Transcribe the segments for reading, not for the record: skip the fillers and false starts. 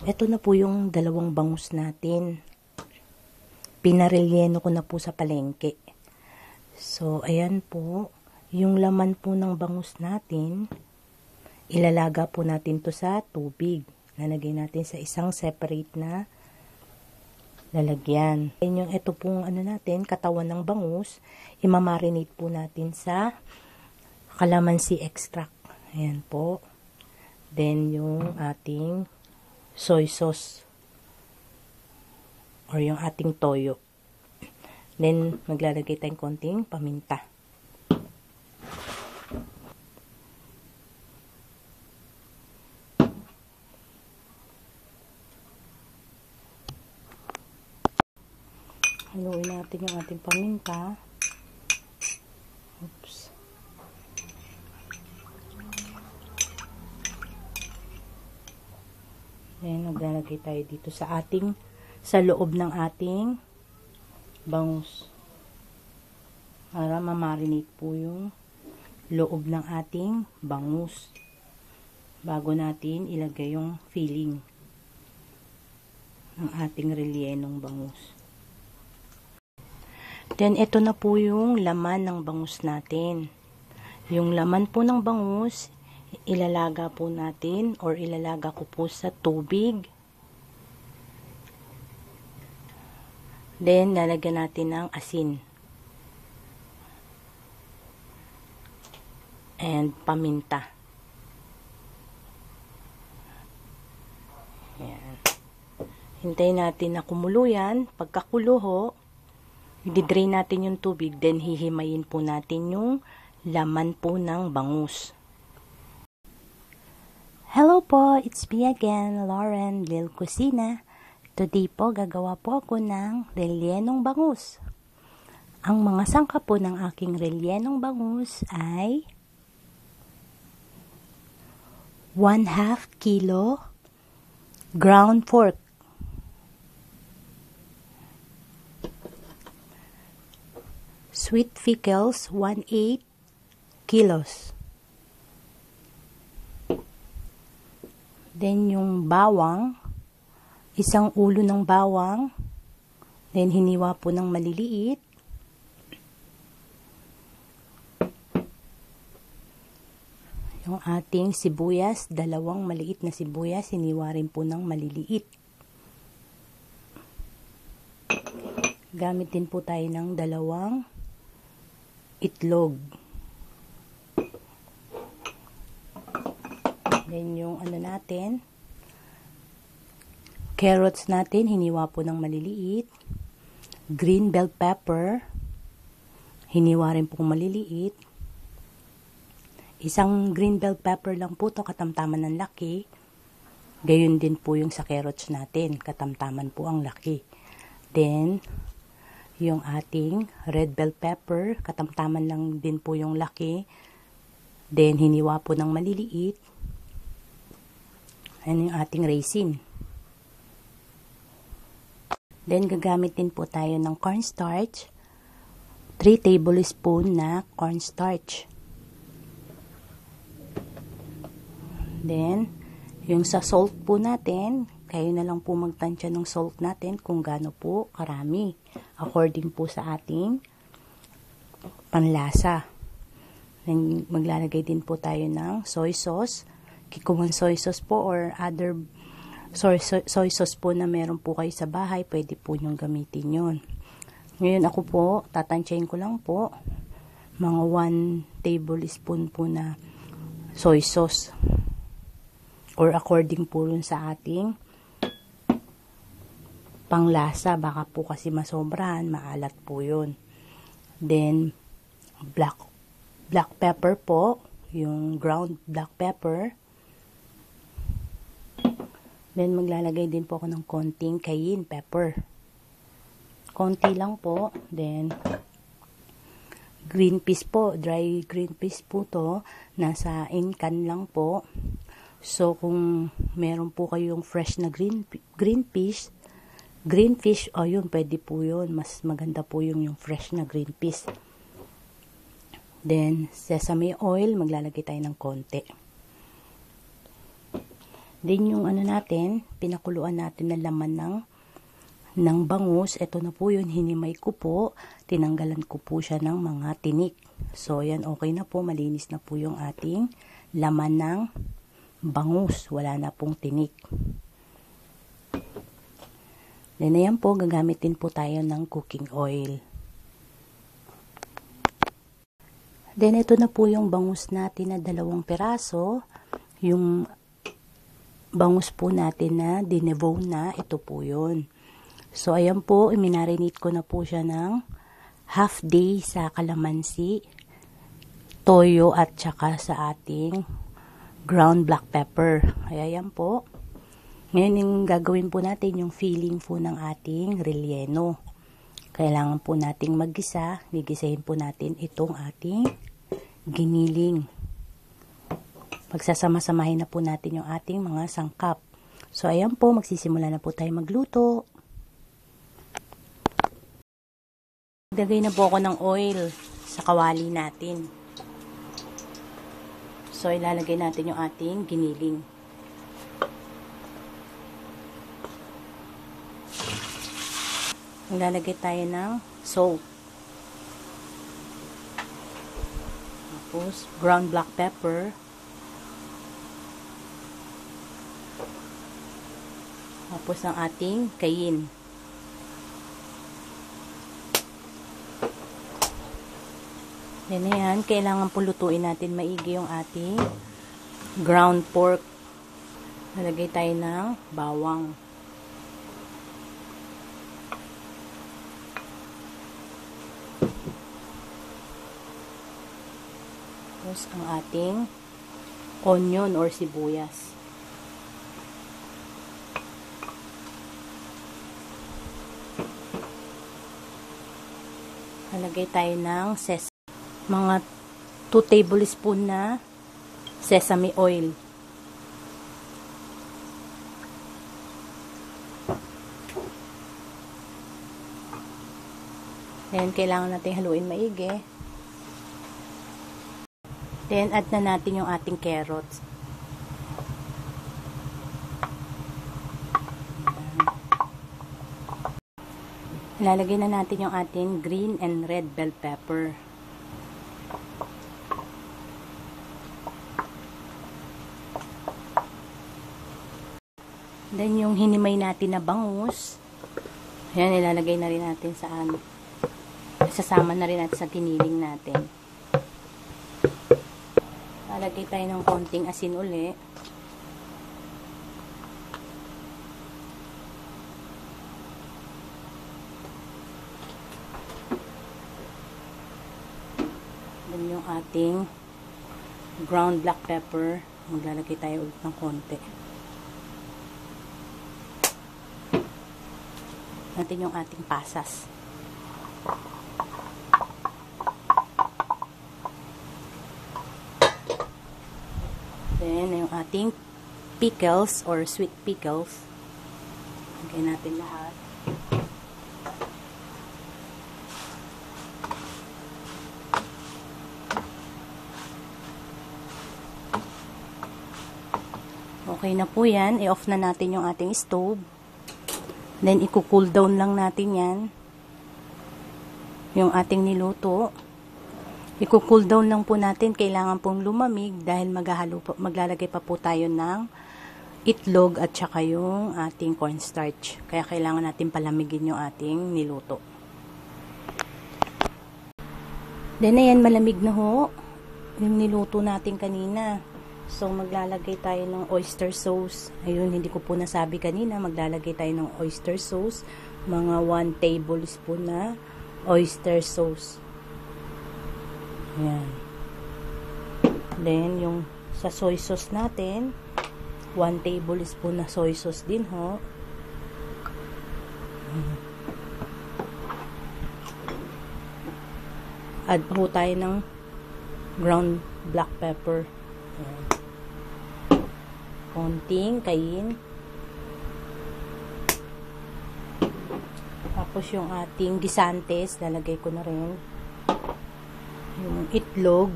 Ito na po yung dalawang bangus natin. Pinarelyeno ko na po sa palengke. So, ayan po. Yung laman po ng bangus natin, ilalaga po natin to sa tubig. Lalagay natin sa isang separate na lalagyan. Ayan yung ito pong natin, katawan ng bangus, imamarinate po natin sa calamansi extract. Ayan po. Then, yung ating soy sauce or yung ating toyo. Then, maglalagay tayong konting paminta. Haluin natin yung ating paminta. Oops. Then, maglalagay tayo dito sa loob ng ating bangus. Para mamarinate po yung loob ng ating bangus. Bago natin ilagay yung filling ng ating rellenong bangus. Then, ito na po yung laman ng bangus natin. Yung laman po ng bangus, ilalaga po natin or ilalaga ko po sa tubig. Then, lalagyan natin ng asin. And paminta. Ayan. Hintayin natin na kumulo yan. Pagkakulo ho, i-drain natin yung tubig. Then, hihimayin po natin yung laman po ng bangus. Hello po, it's me again, Lauren Lil Kusina. Today po, gagawa po ako ng rellenong bangus. Ang mga sangkap po ng aking rellenong bangus ay 1/2 kilo ground pork, sweet pickles 1/8 kilos, then yung bawang, isang ulo ng bawang, then hiniwa po ng maliliit, yung ating sibuyas, 2 maliit na sibuyas, hiniwa rin po ng maliliit. Gamit din po tayo ng 2 itlog. Then yung natin, carrots natin, hiniwa po ng maliliit. Green bell pepper, hiniwa rin po maliliit. Isang green bell pepper lang po to, katamtaman ng laki. Gayon din po yung sa carrots natin, katamtaman po ang laki. Then, yung ating red bell pepper, katamtaman lang din po yung laki. Then, hiniwa po ng maliliit. Ano yung ating raisin. Then, gagamit din po tayo ng cornstarch. 3 tablespoon na cornstarch. Then, yung sa salt po natin, kayo na lang po magtansya ng salt natin kung gaano po karami. According po sa ating panlasa. Then, maglalagay din po tayo ng soy sauce. Kikumuan soy sauce po or other soy sauce po na meron po kayo sa bahay, pwede po nyong gamitin yun. Ngayon ako po, tatansyahin ko lang po, mga 1 tablespoon po na soy sauce. Or according po rin sa ating panglasa, baka po kasi masobrahan, maalat po yun. Then, black pepper po, yung ground black pepper. Then, maglalagay din po ako ng konting cayenne pepper. Konti lang po. Then, green peas po, dry green peas po to, nasa can lang po. So, kung meron po kayong fresh na green fish, yun, pwede po yun. Mas maganda po yung fresh na green peas. Then, sesame oil, maglalagay tayo ng konti. Then yung ano natin, pinakuluan natin na laman ng bangus. Ito na po yun, hinimay ko po. Tinanggalan ko po siya ng mga tinik. So, yan, okay na po. Malinis na po yung ating laman ng bangus. Wala na pong tinik. Then, ayan po, gagamitin po tayo ng cooking oil. Then, ito na po yung bangus natin na 2 piraso. Yung bangus po natin na dinebone na, ito po yun. So, ayan po, iminarinate ko na po siya ng half day sa kalamansi, toyo, at saka sa ating ground black pepper. Ayan po. Ngayon, yung gagawin po natin, yung filling po ng ating relleno. Kailangan po nating maggisa. Gigisahin po natin itong ating giniling. Pagsasama-samahin na po natin yung ating mga sangkap. So, ayan po, magsisimula na po tayo magluto. Lagay na po ako ng oil sa kawali natin. So, ilalagay natin yung ating giniling. Ilalagay tayo ng salt. Tapos, ground black pepper. Tapos, ang ating cayenne. Yan na yan. Kailangan po lutuin natin maigi yung ating ground pork. Nalagay tayo ng bawang. Tapos ang ating onion or sibuyas. Nalagay tayo ng sesame. Mga 2 tablespoon na sesame oil. Then, kailangan natin haluin maigi. Then, add na natin yung ating carrots. Ilalagay na natin yung ating green and red bell pepper. Then, yung hinimay natin na bangus, yan, ilalagay na rin natin sa ano. Sasama na rin natin sa giniling natin. Lalagay tayo ng konting asin uli. Then, yung ating ground black pepper, maglalagay tayo ulit ng konti. Natin yung ating pasas. Then, yung ating pickles or sweet pickles. Lagay natin lahat. Okay na po yan. I-off na natin yung ating stove. Then, i-cool down lang natin yan. Yung ating niluto. I-cool down lang po natin. Kailangan pong lumamig dahil maglalagay pa po tayo ng itlog at saka yung ating cornstarch. Kaya kailangan natin palamigin yung ating niluto. Then, ayan, malamig na ho. Yung niluto natin kanina. So, maglalagay tayo ng oyster sauce. Ayun, hindi ko po nasabi kanina. Maglalagay tayo ng oyster sauce. Mga 1 tablespoon na oyster sauce. Ayan. Then, yung sa soy sauce natin, 1 tablespoon na soy sauce din ho. Add po tayo ng ground black pepper. Ayan. Konting cayenne. Tapos yung ating gisantes, lalagay ko na rin. Yung itlog.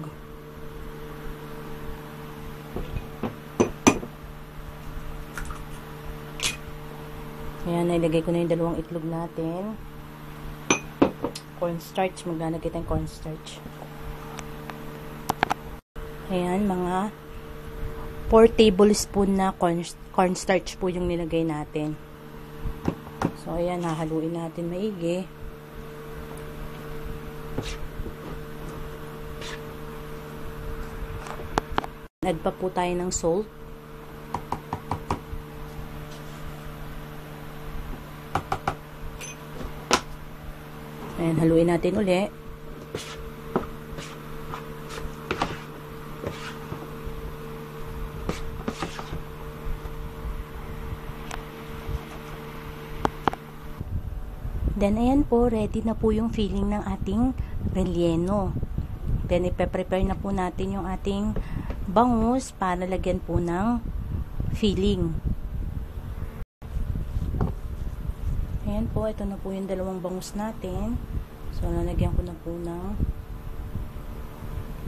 Ayan, nilagay ko na yung dalawang itlog natin. Cornstarch, maglalagay tayong cornstarch. Ayan, mga 4 tablespoon na cornstarch po yung nilagay natin. So, ayan, hahaluin natin maigi. Add pa po tayo ng salt. Ayan, haluin natin uli. Then, ayan po, ready na po yung filling ng ating relleno. Then, ipe-prepare na po natin yung ating bangus para lagyan po ng filling. Ayan po, ito na po yung dalawang bangus natin. So, lalagyan ko na po ng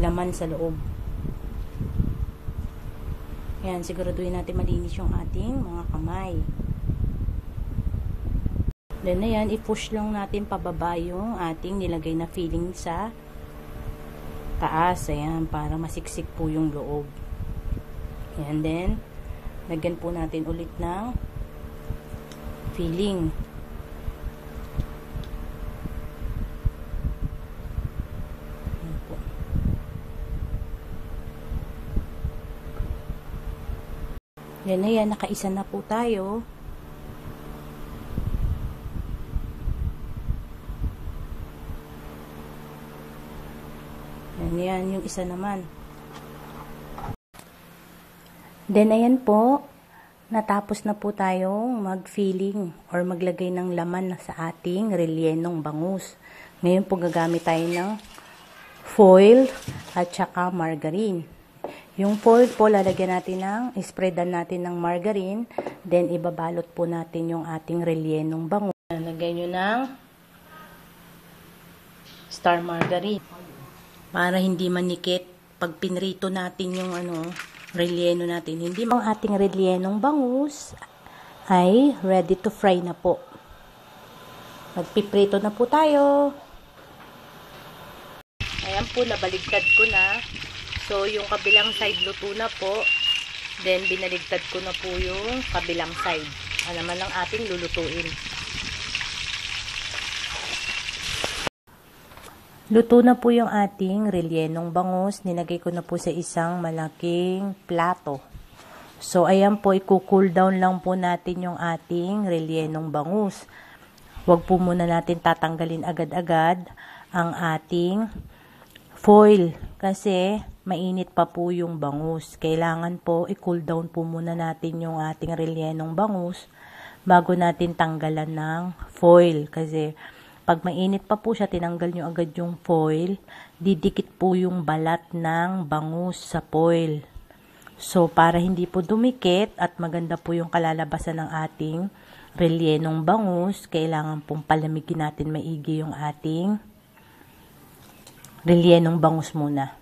laman sa loob. Ayan, siguraduhin natin malinis yung ating mga kamay. Then, ayan, i-push lang natin pababa yung ating nilagay na filling sa taas. Ayan, para masiksik po yung loob. Ayan, then, lagyan po natin ulit ng filling. Ayan po. Then, ayan, nakaisa na po tayo. Ayan, yung isa naman. Then, ayan po, natapos na po tayong mag-filling or maglagay ng laman sa ating rellenong bangus. Ngayon po gagamit tayo ng foil at saka margarine. Yung foil po, lalagyan natin spreadan natin ng margarine, then ibabalot po natin yung ating rellenong bangus. Lagyan nyo ng star margarine. Para hindi manikit pag pinrito natin yung relleno natin. Hindi ang ating rellenong bangus ay ready to fry na po. Magpiprito na po tayo. Ayan po, nabaligtad ko na. So, yung kabilang side luto na po. Then, binaligtad ko na po yung kabilang side. Ano naman ang ating lulutuin. Luto na po yung ating rellenong bangus. Nilagay ko na po sa isang malaking plato. So, ayan po, i-cool down lang po natin yung ating rellenong bangus. Huwag po muna natin tatanggalin agad-agad ang ating foil kasi mainit pa po yung bangus. Kailangan po i-cool down po muna natin yung ating rellenong bangus bago natin tanggalan ng foil kasi pag mainit pa po siya, tinanggal nyo agad yung foil, didikit po yung balat ng bangus sa foil. So, para hindi po dumikit at maganda po yung kalalabasan ng ating rellenong bangus, kailangan pong palamigin natin maigi yung ating rellenong bangus muna.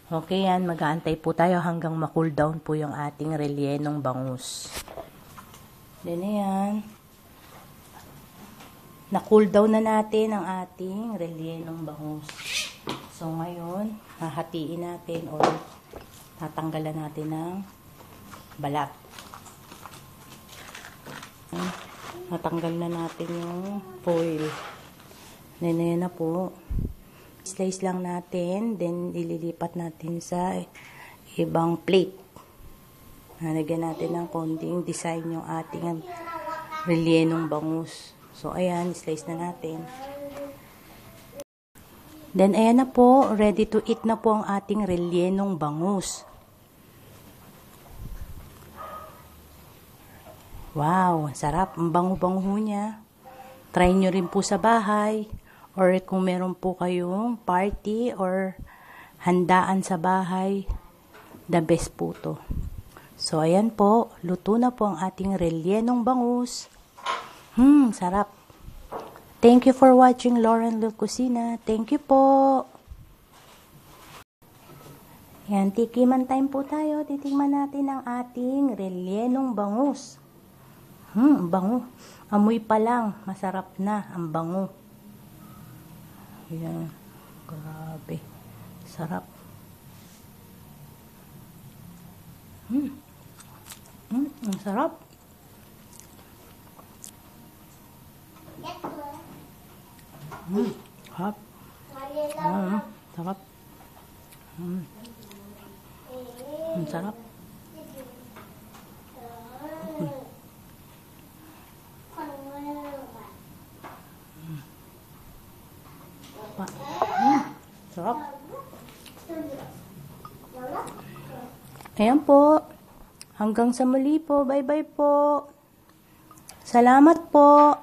Okay yan, mag-aantay po tayo hanggang ma-cool down po yung ating rellenong bangus. Then, ayan. Na-cool down na natin ang ating rellenong bangus. So, ngayon, hahatiin natin o tatanggalan natin ng balat. Natanggal na natin yung foil. Then, ayan na po. Slice lang natin, then ililipat natin sa ibang plate. Nalagyan natin ng konting design yung ating rellenong bangus. So, ayan, slice na natin. Then, ayan na po, ready to eat na po ang ating rellenong bangus. Wow, sarap. Ang bango-bango niya. Try nyo rin po sa bahay. Or kung meron po kayong party or handaan sa bahay, the best po to. So, ayan po, luto na po ang ating rellenong bangus. Sarap. Thank you for watching Lauren Lil Cucina. Thank you po. Yan, tikiman time po tayo. Titikman natin ang ating rellenong bangus. Ang bango. Amoy pa lang, masarap na. Ang bango. Ayan. Grabe. Sarap. Ang sarap. Sarap. Sarap. Ang sarap. Sarap. Ayan po. Hanggang sa muli po. Bye-bye po. Salamat po.